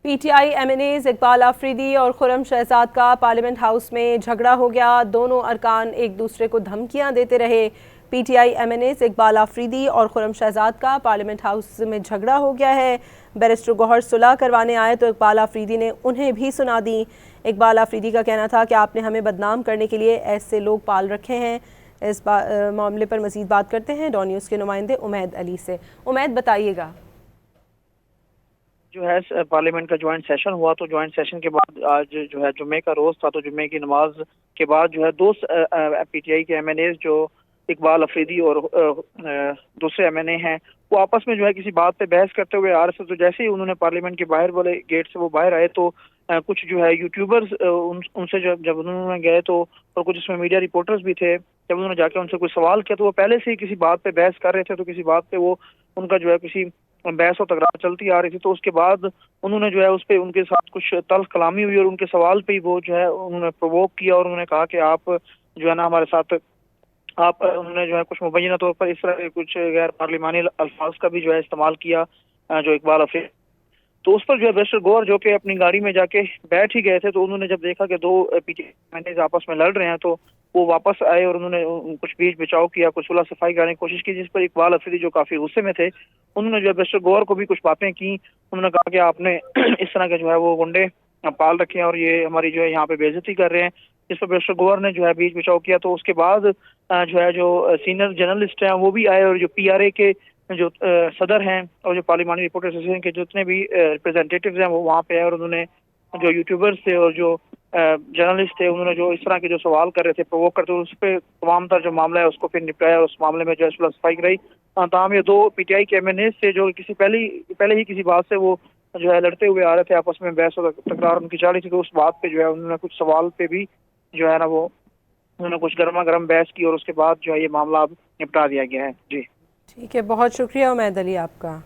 PTI MNAs Iqbal Afridi और खुर्रम शहजाद का parliament house में झगड़ा हो गया। दोनों अरकान एक दूसरे को धमकियां देते रहे। पीटीआई एमएनएज इकबाल आफरीदी और खुर्रम शहजाद का पार्लियामेंट हाउस में झगड़ा हो गया है। बैरिस्टर गौहर सुलह करवाने आए तो इकबाल आफरीदी ने उन्हें भी सुना दी। इकबाल आफरीदी का कहना था कि आपने हमें बदनाम करने के लिए ऐसे लोग पाल रखे हैं। इस मामले पर मजीद बात करते हैं डॉन न्यूज़ के नुमाइंदे उमैद अली से। उमैद, बताइएगा। जो है पार्लियामेंट का ज्वाइंट सेशन हुआ, तो ज्वाइंट सेशन के बाद आज जो है जुम्मे का रोज था, तो जुम्मे की नमाज के बाद जो है दो पीटीआई के एमएनए जो इकबाल अफरीदी और दूसरे एमएनए हैं, वो आपस में जो है किसी बात पे बहस करते हुए आ रहे थे। तो जैसे ही उन्होंने पार्लियामेंट के बाहर वाले गेट से वो बाहर आए तो कुछ जो है यूट्यूबर्स उनसे जब उन्होंने गए तो, और कुछ इसमें मीडिया रिपोर्टर्स भी थे, जब उन्होंने जाके उनसे कुछ सवाल किया तो वो पहले से ही किसी बात पे बहस कर रहे थे। तो किसी बात पे वो उनका जो है किसी बहस और तकरार चलती आ रही थी। तो उसके बाद उन्होंने जो है उस पे उनके साथ कुछ तल्ख कलामी हुई और उनके सवाल पे ही वो जो है उन्होंने प्रोवोक किया और उन्होंने कहा कि आप जो है ना हमारे साथ आप, उन्होंने जो है कुछ मुबैना तौर पर इस तरह के कुछ गैर पार्लिमानी अल्फाज का भी जो है इस्तेमाल किया जो इकबाल अफरीदी। तो उस पर जो है बैरिस्टर गौहर जो कि अपनी गाड़ी में जाके बैठ ही गए थे, तो उन्होंने जब देखा कि दो पीटीआई आपस में लड़ रहे हैं तो वो वापस आए और उन्होंने कुछ बीच बचाव किया, कुछ सुलह सफाई करने की कोशिश की, जिस पर इकबाल अफरीदी जो काफी गुस्से में थे, उन्होंने जो है बैरिस्टर गौहर को भी कुछ बातें की। उन्होंने कहा कि आपने इस तरह के जो है वो गुंडे पाल रखे हैं और ये हमारी जो है यहाँ पे बेइज्जती कर रहे हैं, जिस पर बैरिस्टर गौहर ने जो है बीच बचाव किया। तो उसके बाद जो है जो सीनियर जर्नलिस्ट हैं वो भी आए और जो पीआरए के जो सदर हैं और जो पार्लिमानी रिपोर्टर एसोसिएशन के जितने भी रिप्रेजेंटेटिव्स हैं वो वहाँ पे आए और उन्होंने जो यूट्यूबर्स थे और जो जर्नलिस्ट थे उन्होंने जो इस तरह के जो सवाल कर रहे थे, प्रोवोक करते, उस पर तमाम तर जो मामला है उसको फिर निपटाया। उस मामले में जो है सुलह सफाई कराई। तमाम ये दो पीटीआई के एमएनए से जो किसी पहले ही किसी बात से वो जो है लड़ते हुए आ रहे थे, आपस में बहस और तकरार उनकी चल रही थी। तो उस बात पे जो है उन्होंने कुछ सवाल पे भी जो है ना वो उन्होंने कुछ गर्मा गर्म बहस की और उसके बाद जो है ये मामला अब निपटा दिया गया है। जी ठीक है, बहुत शुक्रिया उमैद अली आपका।